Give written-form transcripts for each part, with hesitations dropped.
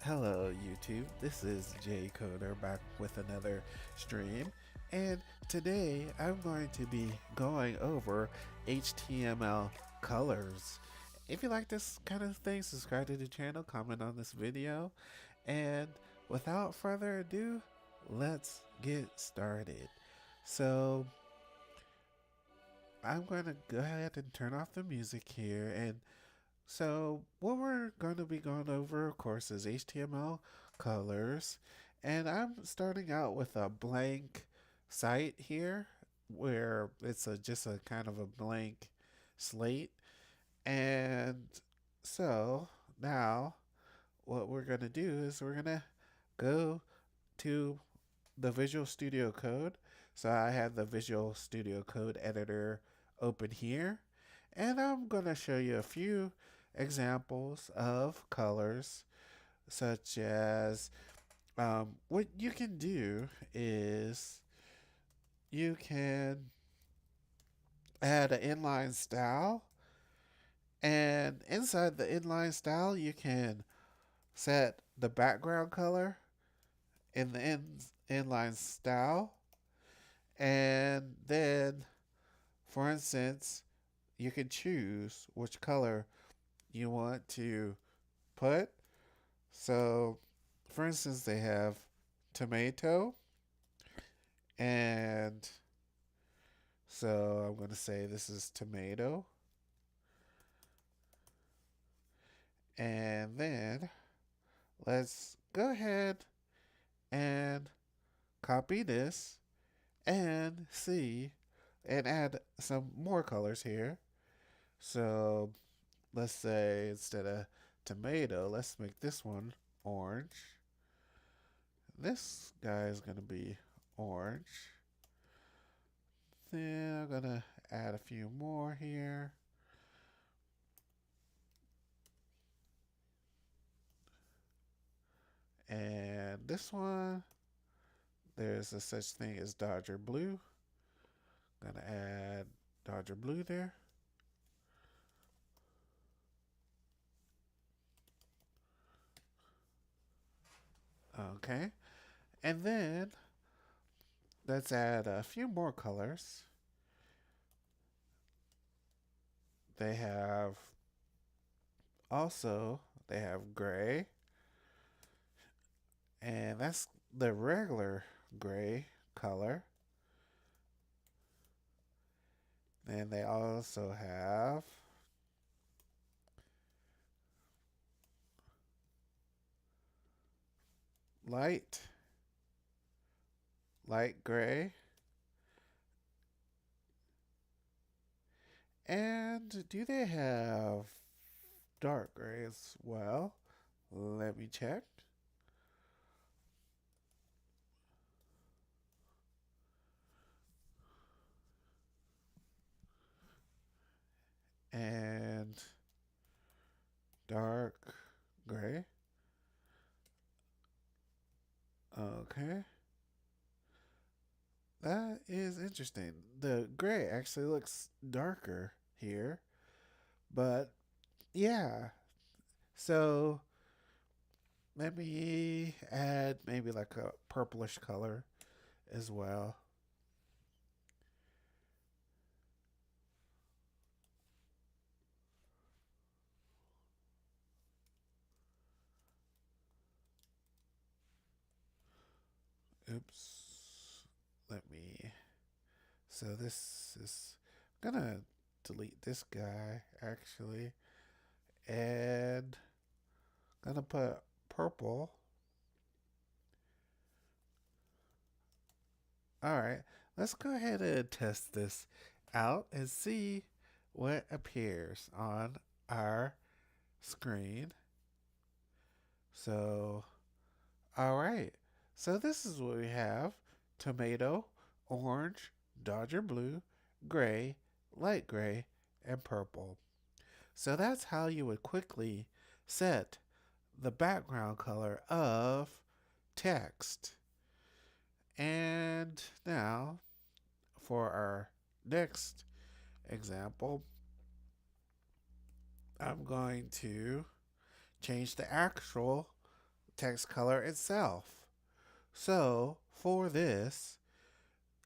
Hello, YouTube. This is Jay Coder back with another stream, and today I'm going to be going over HTML colors. If you like this kind of thing, subscribe to the channel, comment on this video, and without further ado, let's get started. So, I'm going to go ahead and turn off the music here and what we're going to be going over, of course, is HTML colors. And I'm starting out with a blank site here where it's just a kind of a blank slate. And so now what we're going to do is we're going to go to the Visual Studio Code. So I have the Visual Studio Code editor open here. And I'm going to show you a few examples of colors, such as what you can do is you can add an inline style, and inside the inline style, you can set the background color in the inline style, and then, for instance, you can choose which color you want to put. So, for instance, they have tomato, and so I'm going to say this is tomato. And then let's go ahead and copy this and see and add some more colors here. So let's say instead of tomato, let's make this one orange. This guy is going to be orange. Then I'm going to add a few more here. And this one, there's a such thing as Dodger Blue. Gonna add Dodger Blue there. Okay. And then let's add a few more colors. They have they have gray, and that's the regular gray color. And they also have light, light gray. And do they have dark gray as well? Let me check. And dark gray. Okay. That is interesting. The gray actually looks darker here, but yeah. So let me add maybe like a purplish color as well. Oops. Let me. So this is. I'm gonna delete this guy actually, and gonna put purple. All right, let's go ahead and test this out and see what appears on our screen. So, all right. So this is what we have: tomato, orange, Dodger blue, gray, light gray, and purple. So that's how you would quickly set the background color of text. And now for our next example, I'm going to change the actual text color itself. So for this,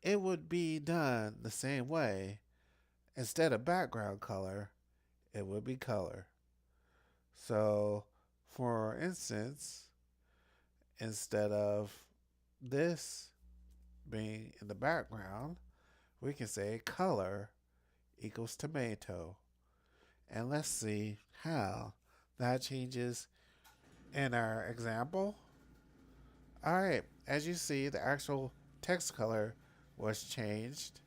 it would be done the same way. Instead of background color, it would be color. So for instance, instead of this being in the background, we can say color equals tomato. And let's see how that changes in our example. All right, as you see, the actual text color was changed.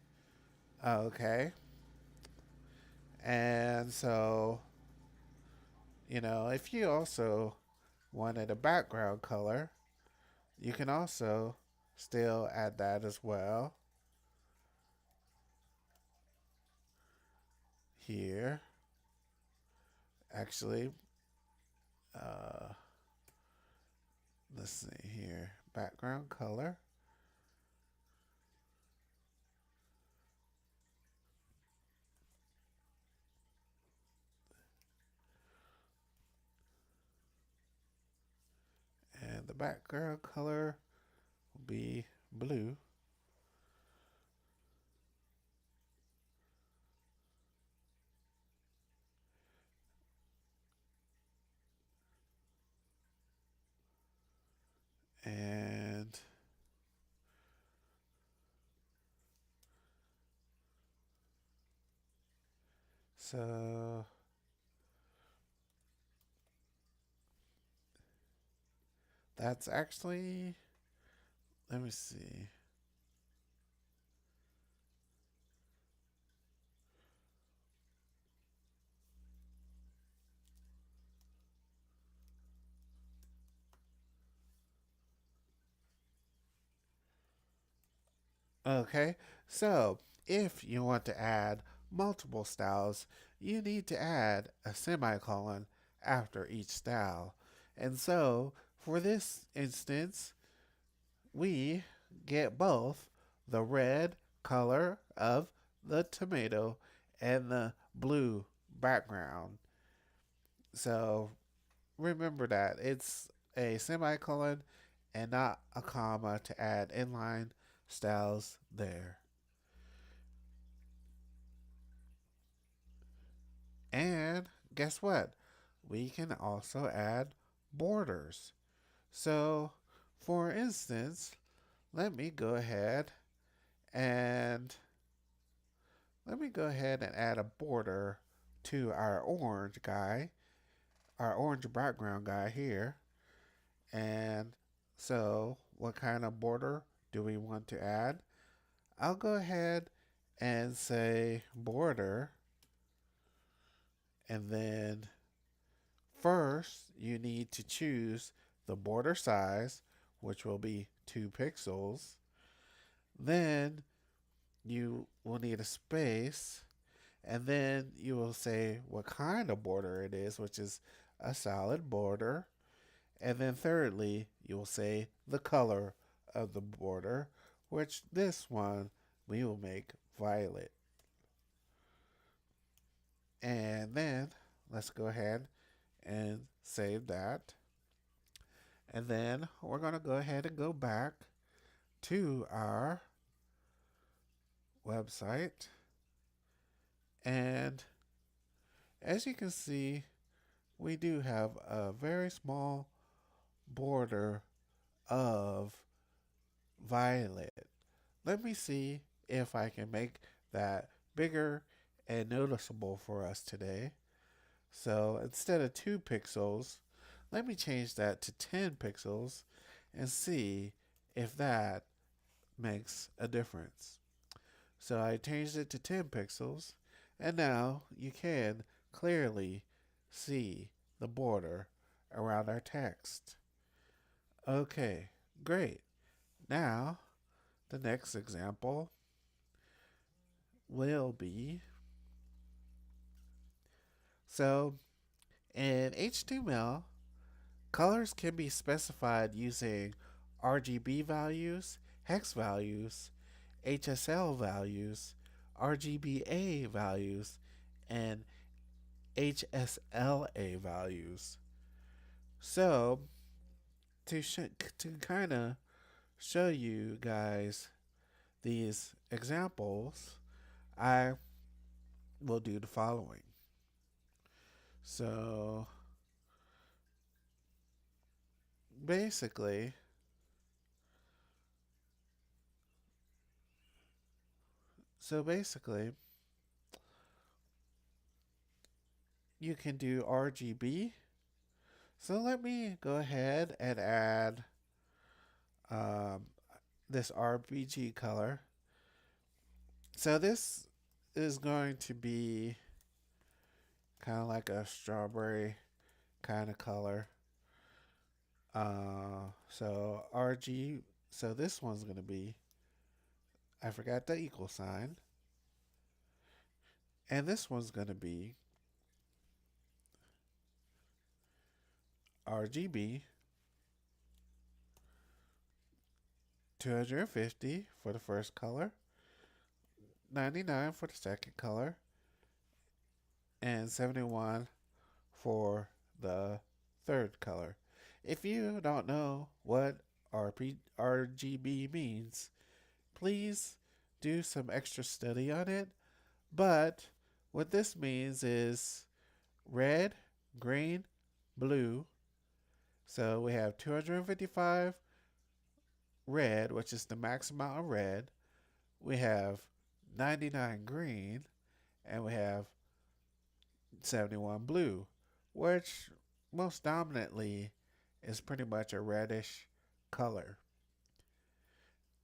Okay. And so, if you also wanted a background color, you can also still add that as well here. Actually, uh, let's see here. Background color. And the background color will be blue. And so that's actually, let me see. Okay, so if you want to add multiple styles, you need to add a semicolon after each style. And so for this instance, we get both the red color of the tomato and the blue background. So remember that it's a semicolon and not a comma to add inline styles there. And guess what? We can also add borders. So, for instance, let me go ahead and add a border to our orange guy, our orange background guy here. And so, what kind of border do we want to add? I'll go ahead and say border, and then first you need to choose the border size, which will be 2 pixels. Then you will need a space, and then you will say what kind of border it is, which is a solid border. And then thirdly, you will say the color of the border, which this one we will make violet. And then let's go ahead and save that. And then we're going to go ahead and go back to our website. And as you can see, we do have a very small border of violet. Let me see if I can make that bigger and noticeable for us today. So instead of 2 pixels, let me change that to 10 pixels and see if that makes a difference. So I changed it to 10 pixels, and now you can clearly see the border around our text. Okay, great. Now, the next example will be, so in HTML, colors can be specified using RGB values, hex values, HSL values, RGBA values, and HSLA values. So, to kind of show you guys these examples, I will do the following. So basically, so basically, you can do RGB. So let me go ahead and add um, this RBG color. So this is going to be kind of like a strawberry kind of color. So RG, so this one's going to be, I forgot the equal sign. And this one's going to be RGB 250 for the first color, 99 for the second color, and 71 for the third color. If you don't know what RGB means, please do some extra study on it. But what this means is red, green, blue. So we have 255 red, which is the max amount of red. We have 99 green, and we have 71 blue, which most dominantly is pretty much a reddish color.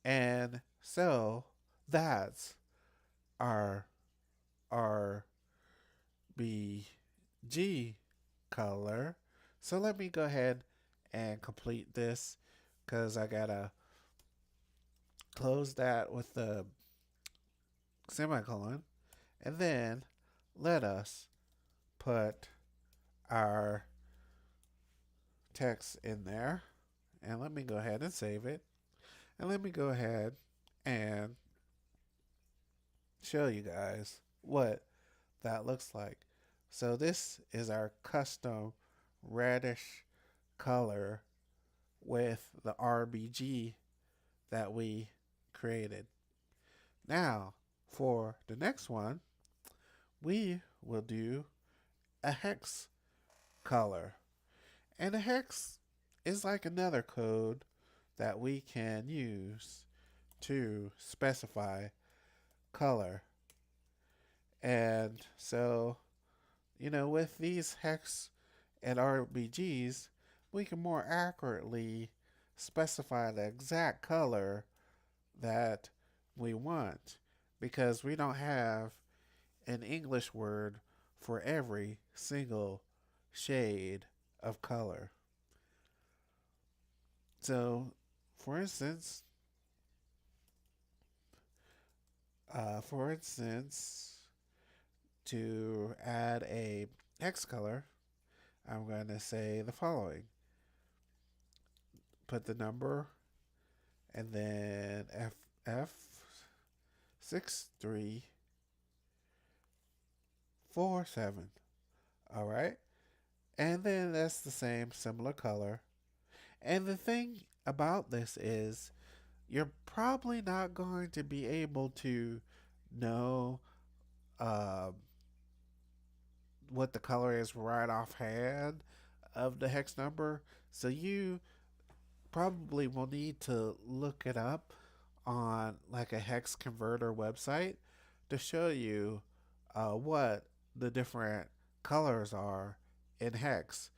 And so that's our RBG color. So let me go ahead and complete this because I gotta close that with the semicolon. And then let us put our text in there. And let me go ahead and save it. And let me go ahead and show you guys what that looks like. So this is our custom reddish color with the RBG that we created. Now, for the next one, we will do a hex color. And a hex is like another code that we can use to specify color. And so, with these hex and RBGs, we can more accurately specify the exact color that we want because we don't have an English word for every single shade of color. So, for instance, for instance, to add a hex color, I'm going to say the following. Put the number and then FF6347. All right. And then that's the same similar color. And the thing about this is you're probably not going to be able to know uh, what the color is right offhand of the hex number. So you probably will need to look it up on like a hex converter website to show you what the different colors are in hex,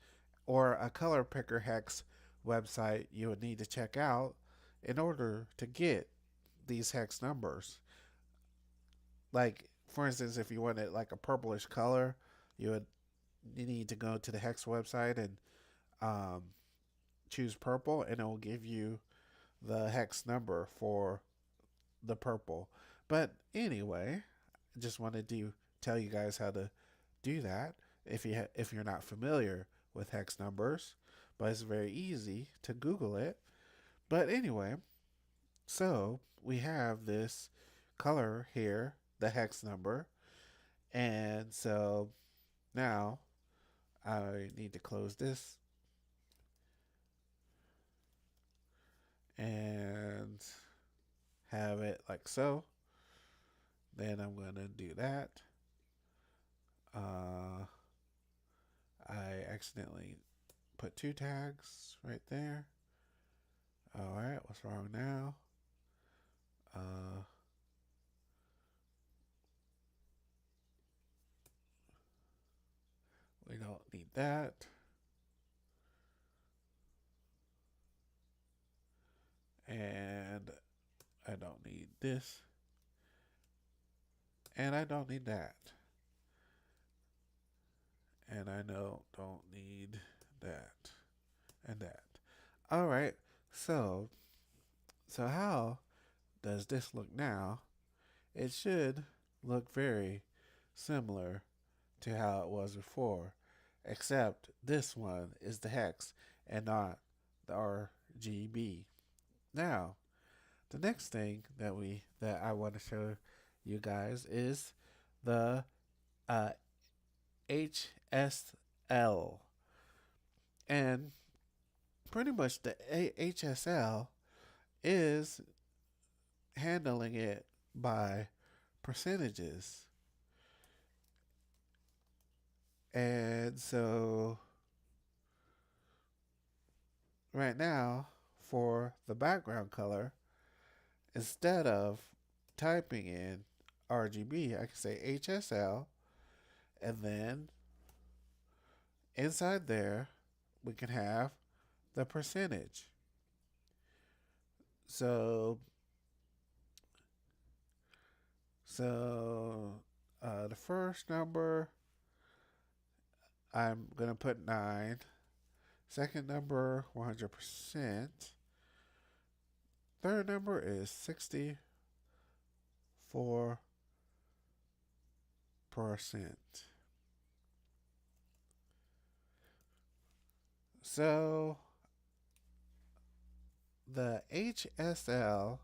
or a color picker hex website you would need to check out in order to get these hex numbers. Like, for instance, if you wanted like a purplish color, you need to go to the hex website and um, choose purple, and it will give you the hex number for the purple. But anyway, I just wanted to tell you guys how to do that if you're not familiar with hex numbers, but it's very easy to Google it. But anyway, so we have this color here, the hex number, and so now I need to close this. and have it like so. Then I'm going to do that. Uh, I accidentally put two tags right there. All right, what's wrong now? Uh, we don't need that. And I don't need this. And I don't need that. And I don't need that and that. All right. So, so how does this look now? It should look very similar to how it was before, except this one is the hex and not the RGB. Now, the next thing that I want to show you guys is the uh, HSL, and pretty much the HSL is handling it by percentages. And so right now, for the background color, instead of typing in RGB, I can say HSL, and then inside there, we can have the percentage. So, so the first number, I'm going to put 9. Second number, 100%. Third number is 64%. So the HSL,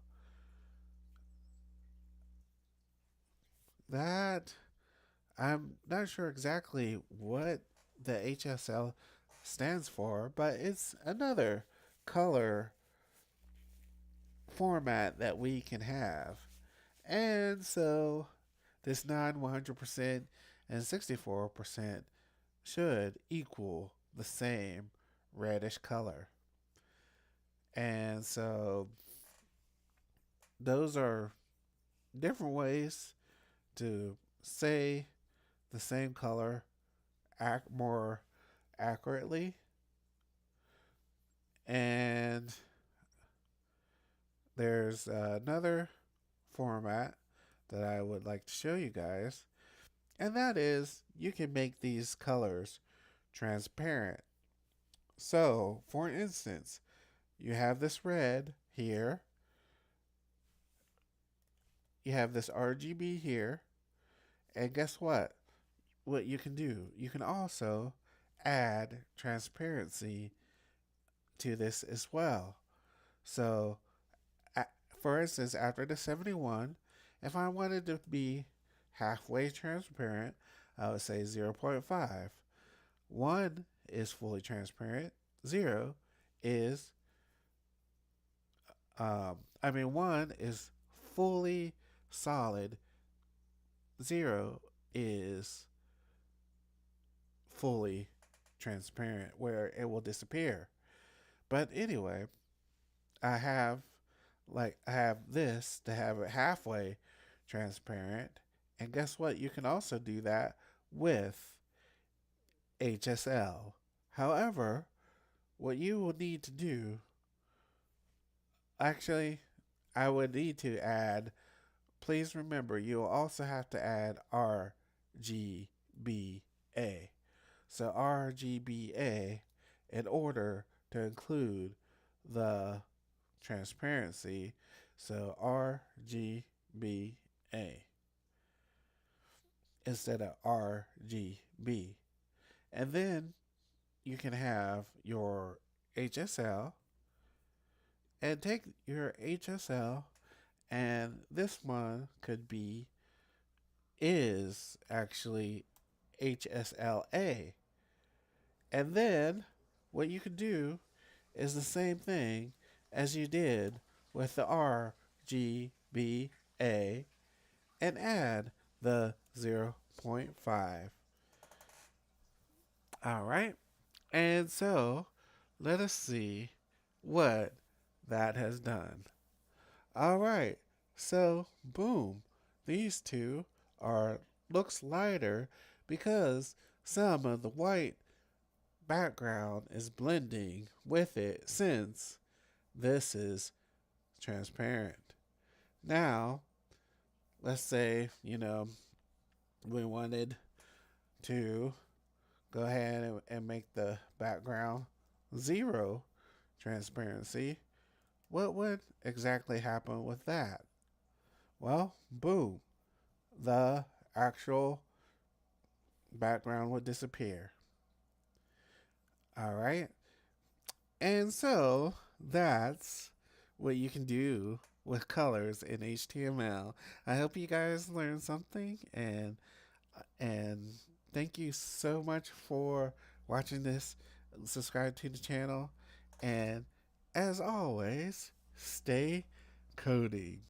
that I'm not sure exactly what the HSL stands for, but it's another color format that we can have. And so this 9, 100%, and 64% should equal the same reddish color. And so those are different ways to say the same color more accurately. And there's another format that I would like to show you guys, and that is you can make these colors transparent. So, for instance, you have this red here, you have this RGB here, and guess what? What you can do, you can also add transparency to this as well. So, for instance, after the 71, if I wanted to be halfway transparent, I would say 0.5. 1 is fully transparent. 0 is, 1 is fully solid. 0 is fully transparent, where it will disappear. But anyway, I have I have this to have it halfway transparent. And guess what? You can also do that with HSL. However, what you will need to do, actually, I would need to add, please remember, you'll also have to add RGBA. So RGBA, in order to include the transparency, so RGBA instead of RGB. And then you can have your HSL, and take your HSL, and this one could be, is actually HSLA. And then what you can do is the same thing as you did with the RGBA and add the zero point 0.5. All right. And so let us see what that has done. All right. So boom, these two are looks lighter because some of the white background is blending with it since this is transparent. Now, let's say, we wanted to go ahead and make the background zero transparency. What would exactly happen with that? Well, boom, the actual background would disappear. All right. And so that's what you can do with colors in HTML. I hope you guys learned something, and thank you so much for watching this. Subscribe to the channel, and as always, stay coding.